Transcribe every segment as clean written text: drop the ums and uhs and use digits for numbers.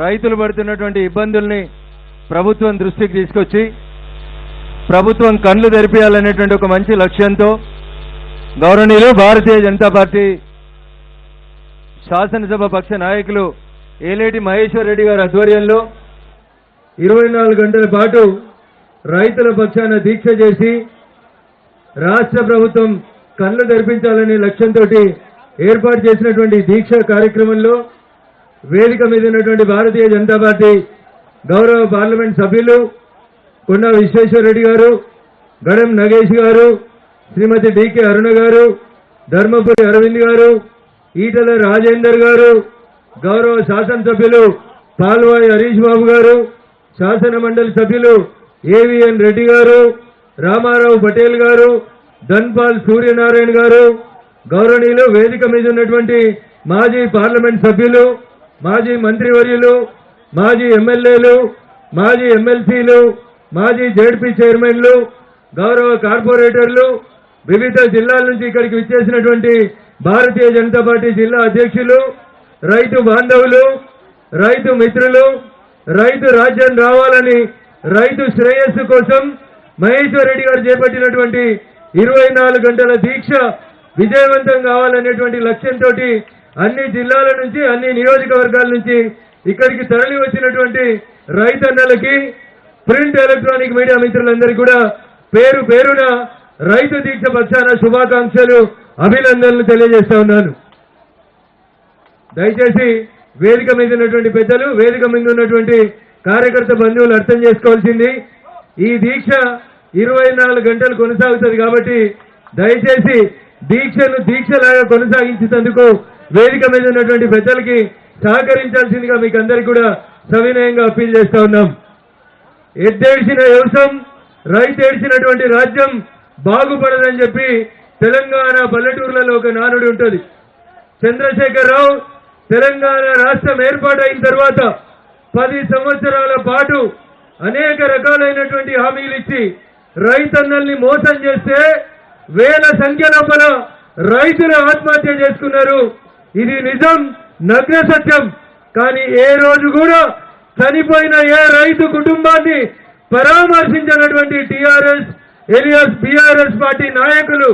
రైతులు పడుతున్నటువంటి ఇబ్బందుల్ని ప్రభుత్వం దృష్టికి తీసుకొచ్చి ప్రభుత్వం కళ్ళు తెరిపియాలనేటువంటి ఒక మంచి లక్ష్యంతో గౌరవనీయులు భారతీయ జనతా పార్టీ శాసనసభ పక్ష నాయకులు ఏలేటి మహేశ్వర్ రెడ్డి గారి ఆధ్వర్యంలో 24 గంటల పాటు రైతుల పక్షాన దీక్ష చేసి రాష్ట్ర ప్రభుత్వం కళ్ళు తెరిపించాలనే లక్ష్యంతో ఏర్పాటు చేసినటువంటి దీక్ష కార్యక్రమంలో వేదిక మీద ఉన్నటువంటి భారతీయ జనతా పార్టీ గౌరవ పార్లమెంట్ సభ్యులు కొండా విశ్వేశ్వర రెడ్డి గారు, గడం నగేష్ గారు, శ్రీమతి డికే అరుణ గారు, ధర్మపురి అరవింద్ గారు, ఈటల రాజేందర్ గారు, గౌరవ శాసనసభ్యులు పాల్వాయి హరీష్ బాబు గారు, శాసన మండలి సభ్యులు ఏవిఎన్ రెడ్డి గారు, రామారావు పటేల్ గారు, ధన్పాల్ సూర్యనారాయణ గారు, గౌరవనీయులు వేదిక మీద ఉన్నటువంటి మాజీ పార్లమెంట్ సభ్యులు, మాజీ మంత్రివర్యులు, మాజీ ఎమ్మెల్యేలు, మాజీ ఎమ్మెల్సీలు, మాజీ జెడ్పీ చైర్మన్లు, గౌరవ కార్పొరేటర్లు, వివిధ జిల్లాల నుంచి ఇక్కడికి విచ్చేసినటువంటి భారతీయ జనతా పార్టీ జిల్లా అధ్యక్షులు, రైతు బాంధవులు, రైతు మిత్రులు, రైతు రాజ్యం రావాలని రైతు శ్రేయస్సు కోసం మహేశ్వర్ రెడ్డి గారు చేపట్టినటువంటి 24 గంటల దీక్ష విజయవంతం కావాలనేటువంటి లక్ష్యంతో అన్ని జిల్లాల నుంచి అన్ని నియోజకవర్గాల నుంచి ఇక్కడికి తరలి వచ్చినటువంటి రైతన్నలకి ప్రింట్ ఎలక్ట్రానిక్ మీడియా మిత్రులందరికీ కూడా పేరు పేరున రైతు దీక్ష పక్షాన శుభాకాంక్షలు అభినందనలు తెలియజేస్తా ఉన్నాను. దయచేసి వేదిక మీద ఉన్నటువంటి పెద్దలు, వేదిక మీద ఉన్నటువంటి కార్యకర్త బంధువులు అర్థం చేసుకోవాల్సింది, ఈ దీక్ష 24 గంటలు కొనసాగుతుంది కాబట్టి దయచేసి దీక్షను దీక్షలాగా కొనసాగించేందుకు వేదిక మీద ఉన్నటువంటి పెద్దలకి సహకరించాల్సిందిగా మీకు అందరికీ కూడా సవినయంగా అప్పీల్ చేస్తా ఉన్నాం. ఎద్దేడ్చిన వ్యవసాయం, రైతు ఏడ్చినటువంటి రాజ్యం బాగుపడదని చెప్పి తెలంగాణ పల్లెటూర్లలో ఒక నానుడి ఉంటుంది. చంద్రశేఖరరావు తెలంగాణ రాష్ట్రం ఏర్పాటైన తర్వాత 10 సంవత్సరాల పాటు అనేక రకాలైనటువంటి హామీలు ఇచ్చి రైతన్నల్ని మోసం చేస్తే వేల సంఖ్య లోపల రైతులు ఆత్మహత్య చేసుకున్నారు. ఇది నిజం, నగ్న సత్యం. కానీ ఏ రోజు కూడా చనిపోయిన ఏ రైతు కుటుంబాన్ని పరామర్శించినటువంటి టీఆర్ఎస్ ఎలియాస్ బీఆర్ఎస్ పార్టీ నాయకులు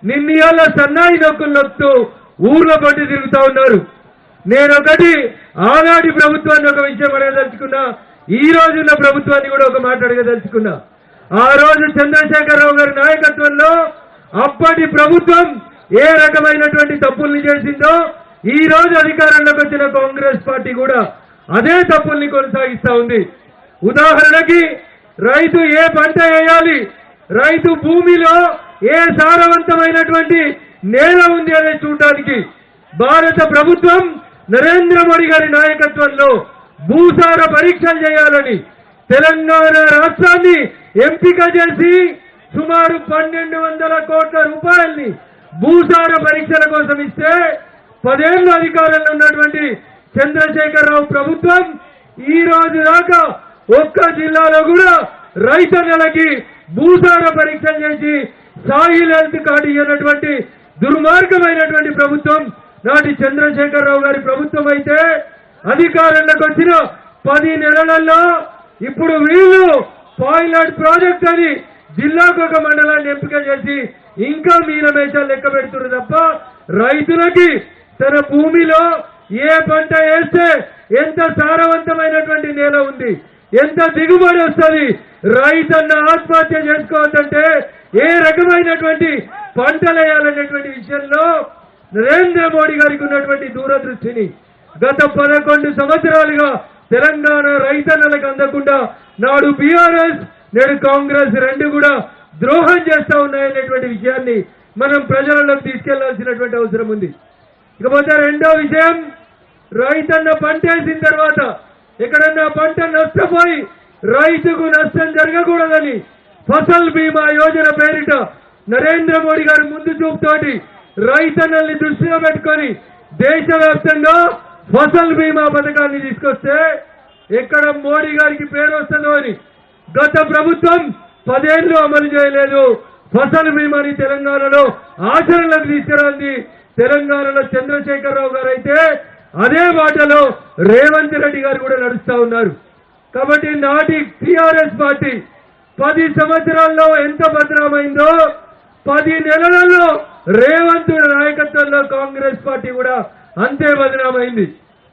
నిన్నయాల సన్నాయి నొక్కులు నొక్కుతూ ఊర్లో పట్టి తిరుగుతా ఉన్నారు. నేనొకటి ఆనాటి ప్రభుత్వాన్ని ఒక విషయం అడగదలుచుకున్నా, ఈ రోజున్న ప్రభుత్వాన్ని కూడా ఒక మాట అడగదలుచుకున్నా. ఆ రోజు చంద్రశేఖరరావు గారి నాయకత్వంలో అప్పటి ప్రభుత్వం ఏ రకమైనటువంటి తప్పుల్ని చేసిందో ఈ రోజు అధికారంలోకి వచ్చిన కాంగ్రెస్ పార్టీ కూడా అదే తప్పుల్ని కొనసాగిస్తా ఉంది. ఉదాహరణకి రైతు ఏ పంట వేయాలి, రైతు భూమిలో ఏ సారవంతమైనటువంటి నేల ఉంది అనేది చూడడానికి భారత ప్రభుత్వం నరేంద్ర మోడీ గారి నాయకత్వంలో భూసార పరీక్షలు చేయాలని తెలంగాణ రాష్ట్రాన్ని ఎంపిక చేసి సుమారు 1200 కోట్ల రూపాయల్ని భూసార పరీక్షల కోసం ఇస్తే 10 ఏళ్ల అధికారంలో ఉన్నటువంటి చంద్రశేఖరరావు ప్రభుత్వం ఈ రోజు దాకా ఒక్క జిల్లాలో కూడా రైతన్నలకి భూసార పరీక్షలు చేసి సాయిల్ హెల్త్ కార్డు ఇవ్వనటువంటి దుర్మార్గమైనటువంటి ప్రభుత్వం నాటి చంద్రశేఖరరావు గారి ప్రభుత్వం అయితే అధికారంలోకి వచ్చిన 10 నెలలలో ఇప్పుడు వీళ్ళు పైలట్ ప్రాజెక్ట్ అని జిల్లాకు ఒక మండలాన్ని ఎంపిక చేసి ఇంకా మీనమేషాలు లెక్క పెడుతున్నారు తప్ప రైతులకి తన భూమిలో ఏ పంట వేస్తే ఎంత సారవంతమైనటువంటి నేల ఉంది, ఎంత దిగుబడి వస్తుంది, రైతన్న ఆత్మహత్య చేసుకోవద్దంటే ఏ రకమైనటువంటి పంటలు వేయాలనేటువంటి విషయంలో నరేంద్ర మోడీ గారికి ఉన్నటువంటి దూరదృష్టిని గత 11 సంవత్సరాలుగా తెలంగాణ రైతన్నలకు అందకుండా నాడు బీఆర్ఎస్ నేడు కాంగ్రెస్ రెండు కూడా ద్రోహం చేస్తా ఉన్నాయనేటువంటి విషయాన్ని మనం ప్రజలకు తీసుకెళ్లాల్సినటువంటి అవసరం ఉంది. ఇకపోతే రెండో విషయం, రైతన్న పంట వేసిన తర్వాత ఎక్కడన్నా పంట నష్టపోయి రైతుకు నష్టం జరగకూడదని ఫసల్ బీమా యోజన పేరిట నరేంద్ర మోడీ గారు ముందు చూపుతోటి రైతన్నల్ని దృష్టిలో పెట్టుకొని దేశవ్యాప్తంగా ఫసల్ బీమా పథకాన్ని తీసుకొస్తే ఎక్కడ మోడీ గారికి పేరు వస్తుందో అని గత ప్రభుత్వం 10 ఏళ్లు అమలు చేయలేదు. ఫసల్ బీమాని తెలంగాణలో ఆచరణలోకి తీసుకురాంది తెలంగాణలో చంద్రశేఖరరావు గారు అయితే అదే బాటలో రేవంత్ రెడ్డి గారు కూడా నడుస్తా ఉన్నారు. కాబట్టి నాటి టిఆర్ఎస్ పార్టీ 10 సంవత్సరాల్లో ఎంత బదనామైందో 10 నెలలలో రేవంత్ నాయకత్వంలో కాంగ్రెస్ పార్టీ కూడా అంతే బదనామైంది.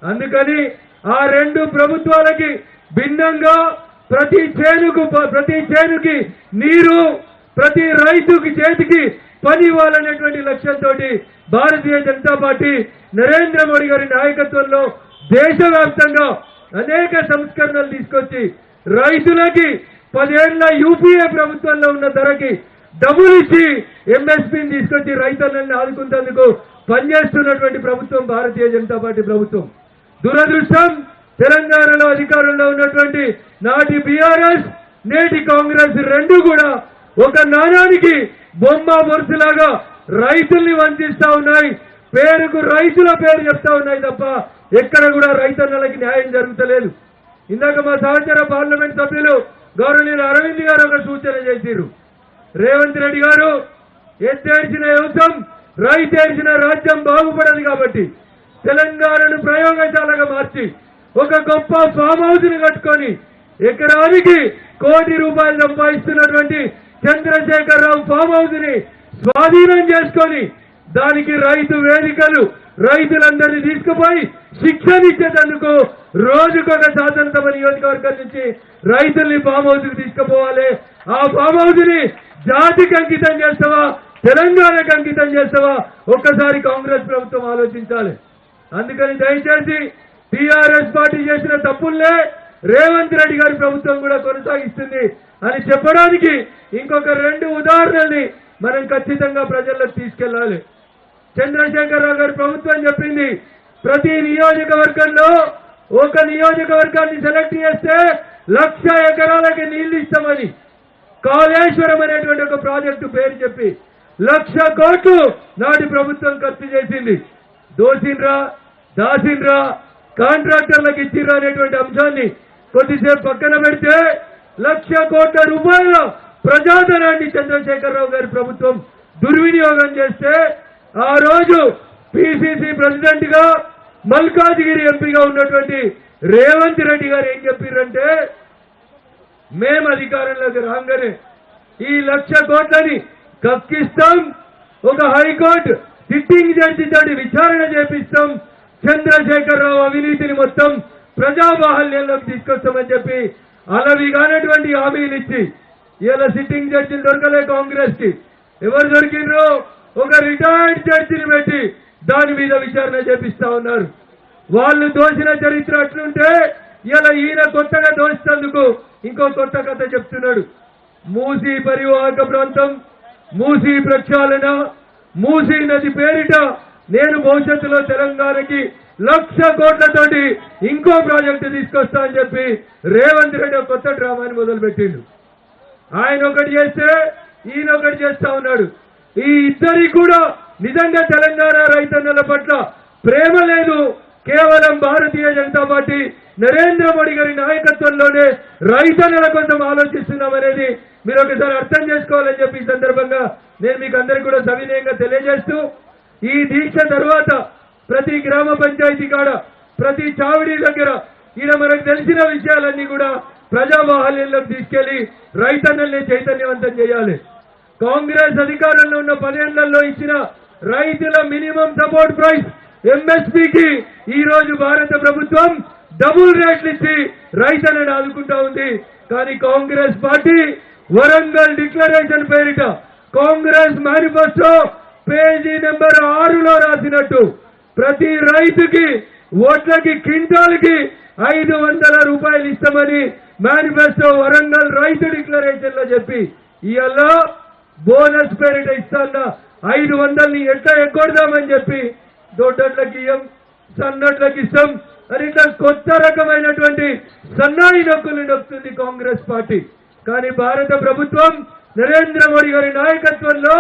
అందుకని ఆ రెండు ప్రభుత్వాలకి భిన్నంగా ప్రతి చేనుకి నీరు, ప్రతి రైతుకి చేతికి పని ఇవ్వాలనేటువంటి లక్ష్యంతో భారతీయ జనతా పార్టీ నరేంద్ర మోడీ గారి నాయకత్వంలో దేశవ్యాప్తంగా అనేక సంస్కరణలు తీసుకొచ్చి రైతులకి 10 ఏళ్ల యూపీఏ ప్రభుత్వంలో ఉన్న ధరకి డబ్బులు ఇచ్చి ఎంఎస్పీని తీసుకొచ్చి రైతులను ఆదుకుంటేందుకు పనిచేస్తున్నటువంటి ప్రభుత్వం భారతీయ జనతా పార్టీ ప్రభుత్వం. దురదృష్టం, తెలంగాణలో అధికారంలో ఉన్నటువంటి నాటి బీఆర్ఎస్, నేటి కాంగ్రెస్ రెండు కూడా ఒక నాణానికి బొమ్మ బొరుసులాగా రైతుల్ని వంచిస్తా ఉన్నాయి. పేరుకు రైతుల పేరు చెప్తా ఉన్నాయి తప్ప ఎక్కడ కూడా రైతన్నలకి న్యాయం జరుగుతలేదు. ఇందాక మా సహచర పార్లమెంట్ సభ్యులు గౌరవనీయులు అరవింద్ గారు ఒక సూచన చేసిరు. రేవంత్ రెడ్డి గారు ఎత్తేర్చిన యువతం రైతేర్చిన రాజ్యం బాగుపడదు కాబట్టి తెలంగాణను ప్రయోగశాలగా మార్చి ఒక గొప్ప ఫామ్ హౌస్ ని కట్టుకొని ఎకరానికి ₹1 కోటి సంపాదిస్తున్నటువంటి చంద్రశేఖరరావు ఫామ్ హౌస్ ని స్వాధీనం చేసుకొని దానికి రైతు వేదికలు, రైతులందరినీ తీసుకుపోయి శిక్షణిచ్చేందుకు రోజుకొక శాసనసభ నియోజకవర్గం నుంచి రైతుల్ని ఫామ్ హౌస్ కి తీసుకుపోవాలి. ఆ ఫామ్ హౌస్ ని జాతికి అంకితం చేస్తావా, తెలంగాణకు అంకితం చేస్తావా, ఒక్కసారి కాంగ్రెస్ ప్రభుత్వం ఆలోచించాలి. అందుకని దయచేసి టిఆర్ఎస్ పార్టీ చేసిన తప్పుల్నే రేవంత్ రెడ్డి గారి ప్రభుత్వం కూడా కొనసాగిస్తుంది అని చెప్పడానికి ఇంకొక 2 ఉదాహరణల్ని మనం ఖచ్చితంగా ప్రజల్లోకి తీసుకెళ్లాలి. చంద్రశేఖరరావు గారి ప్రభుత్వం చెప్పింది ప్రతి నియోజకవర్గంలో ఒక నియోజకవర్గాన్ని సెలెక్ట్ చేస్తే 1,00,000 ఎకరాలకి నీళ్లు ఇస్తామని కాళేశ్వరం అనేటువంటి ఒక ప్రాజెక్టు పేరు చెప్పి 1,00,000 కోట్లు నాటి ప్రభుత్వం ఖర్చు చేసింది. దోసిండ్రా, దాసిండ్రా, కాంట్రాక్టర్లకు ఇచ్చిర్రా అనేటువంటి అంశాన్ని కొద్దిసేపు పక్కన పెడితే 1,00,000 కోట్ల రూపాయల ప్రజాధనాన్ని చంద్రశేఖరరావు గారి ప్రభుత్వం దుర్వినియోగం చేస్తే ఆ రోజు పిసిసి ప్రెసిడెంట్ గా మల్కాజిగిరి ఎంపీగా ఉన్నటువంటి రేవంత్ రెడ్డి గారు ఏం చెప్పారంటే, మేము అధికారంలోకి రాగానే ఈ 1,00,000 కోట్లని కక్కిస్తాం, ఒక హైకోర్టు సిట్టింగ్ జడ్జి తోటి విచారణ చేపిస్తాం, చంద్రశేఖరరావు అవినీతిని మొత్తం ప్రజాబాహల్యంలోకి తీసుకొస్తామని చెప్పి అలవిగానటువంటి హామీలు ఇచ్చి ఇలా సిట్టింగ్ జడ్జిలు దొరకలే కాంగ్రెస్ కి. ఎవరు దొరికిండ్రో ఒక రిటైర్డ్ జడ్జిని పెట్టి దాని మీద విచారణ చేపిస్తా ఉన్నారు. వాళ్ళు దోషిన చరిత్ర అట్లుంటే ఇలా ఈయన కొత్తగా దోషినందుకు ఇంకో కొత్త కథ చెప్తున్నాడు. మూసీ పరివాహక ప్రాంతం, మూసీ ప్రక్షాళన, మూసీ నది పేరిట నేను భవిష్యత్తులో తెలంగాణకి 1,00,000 కోట్లతోటి ఇంకో ప్రాజెక్టు తీసుకొస్తా అని చెప్పి రేవంత్ రెడ్డి కొత్త డ్రామాని మొదలుపెట్టిండు. ఆయన ఒకటి చేస్తే ఈయన ఒకటి చేస్తా ఉన్నాడు. ఈ ఇద్దరికి కూడా నిజంగా తెలంగాణ రైతన్నల పట్ల ప్రేమ లేదు. కేవలం భారతీయ జనతా పార్టీ నరేంద్ర మోడీ గారి నాయకత్వంలోనే రైతన్నల కోసం ఆలోచిస్తున్నామనేది మీరు ఒకసారి అర్థం చేసుకోవాలని చెప్పి ఈ సందర్భంగా నేను మీకు అందరికీ కూడా సవినయంగా తెలియజేస్తూ, ఈ దీక్ష తర్వాత ప్రతి గ్రామ పంచాయతీ కాడ, ప్రతి చావిడి దగ్గర ఈడ మనకు తెలిసిన విషయాలన్నీ కూడా ప్రజాబాహల్యంలోకి తీసుకెళ్లి రైతన్నల్ని చైతన్యవంతం చేయాలి. కాంగ్రెస్ అధికారంలో ఉన్న 10 ఏళ్లలో ఇచ్చిన రైతుల మినిమం సపోర్ట్ ప్రైస్ ఎంఎస్పీకి ఈ రోజు భారత ప్రభుత్వం డబుల్ రేట్లు ఇచ్చి రైతులను ఆదుకుంటా ఉంది. కానీ కాంగ్రెస్ పార్టీ వరంగల్ డిక్లరేషన్ పేరిట కాంగ్రెస్ మేనిఫెస్టో పేజీ నెంబర్ 6లో రాసినట్టు ప్రతి రైతుకి ఓట్లకి క్వింటాల్కి 500 రూపాయలు ఇస్తామని మేనిఫెస్టో వరంగల్ రైతు డిక్లరేషన్ లో చెప్పి ఇవాళ బోనస్ పేరిట ఇస్తాన్న 500ని ఎట్లా ఎగ్గొడదామని చెప్పి దొడ్డట్లకి ఇయ్యం, సన్నట్లకి ఇస్తాం అని ఇట్లా కొత్త రకమైనటువంటి సన్నాయి నొక్కులు నొక్కుతుంది కాంగ్రెస్ పార్టీ. కానీ భారత ప్రభుత్వం నరేంద్ర మోడీ గారి నాయకత్వంలో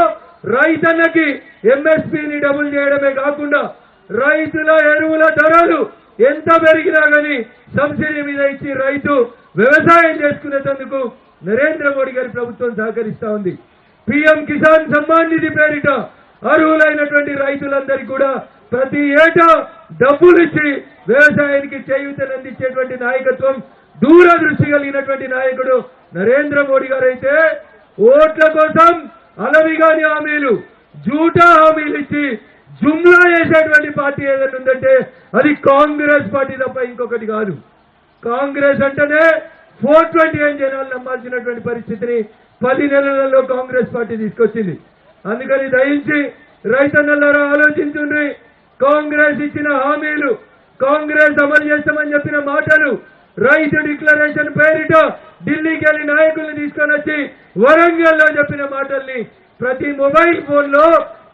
రైతన్నకి ఎంఎస్పీని డబుల్ చేయడమే కాకుండా రైతుల ఎరువుల ధరలు ఎంత పెరిగినా గానీ సబ్సిడీ మీద ఇచ్చి రైతు వ్యవసాయం చేసుకునేందుకు నరేంద్ర మోడీ గారి ప్రభుత్వం సహకరిస్తా ఉంది. పీఎం కిసాన్ సమ్మాన్ నిధి పేరిట అర్హులైనటువంటి రైతులందరికీ కూడా ప్రతి ఏటా డబ్బులు ఇచ్చి వ్యవసాయానికి చేయూతనందించేటువంటి నాయకత్వం దూరదృష్టి కలిగినటువంటి నాయకుడు నరేంద్ర మోడీ గారు అయితే ఓట్ల కోసం అలవిగాని హామీలు జూటా హామీలు ఇచ్చి జుమ్లా చేసేటువంటి పార్టీ ఏదైనా ఉందంటే అది కాంగ్రెస్ పార్టీ తప్ప ఇంకొకటి కాదు. కాంగ్రెస్ అంటేనే 421 జనాలు నమ్మాల్సినటువంటి పరిస్థితిని 10 నెలలలో కాంగ్రెస్ పార్టీ తీసుకొచ్చింది. అందుకని దయించి రైతన్నలారా ఆలోచించుండ్రి. కాంగ్రెస్ ఇచ్చిన హామీలు, కాంగ్రెస్ అమలు చేస్తామని చెప్పిన మాటలు, రైతు డిక్లరేషన్ పేరిట ఢిల్లీకి వెళ్లి నాయకుల్ని తీసుకొని వచ్చి వరంగల్లో చెప్పిన మాటల్ని ప్రతి మొబైల్ ఫోన్ లో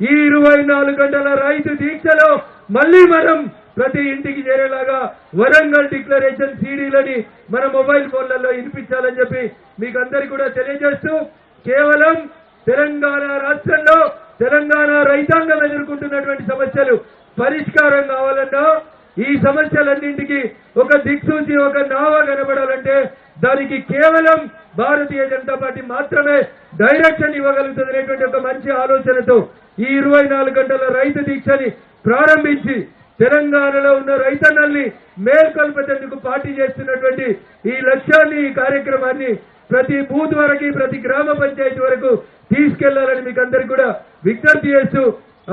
ఈ 24 గంటల రైతు దీక్షలో మళ్ళీ మనం ప్రతి ఇంటికి చేరేలాగా వరంగల్ డిక్లరేషన్ సీడీలని మన మొబైల్ ఫోన్లలో వినిపించాలని చెప్పి మీకు అందరికీ కూడా తెలియజేస్తూ, కేవలం తెలంగాణ రాష్ట్రంలో తెలంగాణ రైతాంగం ఎదుర్కొంటున్నటువంటి సమస్యలు పరిష్కారం కావాలన్నా, ఈ సమస్యలన్నింటికి ఒక దిక్సూచి, ఒక నావ కనబడాలంటే దానికి కేవలం భారతీయ జనతా పార్టీ మాత్రమే డైరెక్షన్ ఇవ్వగలుగుతుంది అనేటువంటి ఒక మంచి ఆలోచనతో ఈ 24 గంటల రైతు దీక్షని ప్రారంభించి తెలంగాణలో ఉన్న రైతన్నల్ని మేల్కొల్పేందుకు పార్టీ చేస్తున్నటువంటి ఈ లక్ష్యాన్ని, ఈ కార్యక్రమాన్ని ప్రతి బూత్ వరకు, ప్రతి గ్రామ పంచాయతీ వరకు తీసుకెళ్లాలని మీకు అందరికీ కూడా విజ్ఞప్తి చేస్తూ,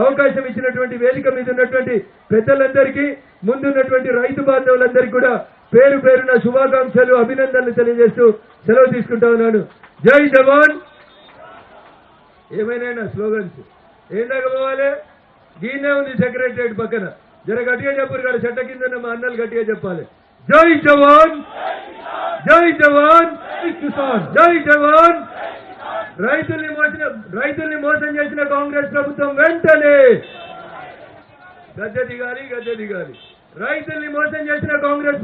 అవకాశం ఇచ్చినటువంటి వేదిక మీద ఉన్నటువంటి పెద్దలందరికీ, ముందున్నటువంటి రైతు బాంధవులందరికీ కూడా పేరు పేరున శుభాకాంక్షలు, అభినందనలు తెలియజేస్తూ సెలవు తీసుకుంటా ఉన్నాను. జై జవాన్. ఏమైనా స్లోగన్స్ ఏందాక పోవాలి? దీన్నే ఉంది సెక్రటరియట్ పక్కన, జర గట్టిగా చెప్పారు కదా, చెట్ట కింద ఉన్న మా అన్నలు గట్టిగా చెప్పాలి. జై జవాన్, జై జవాన్, జై జవాన్. రైతుల్ని మోసం చేసిన కాంగ్రెస్ ప్రభుత్వం వెంటనే గద్దె దిగాలి. రైతుల్ని మోసం చేసిన కాంగ్రెస్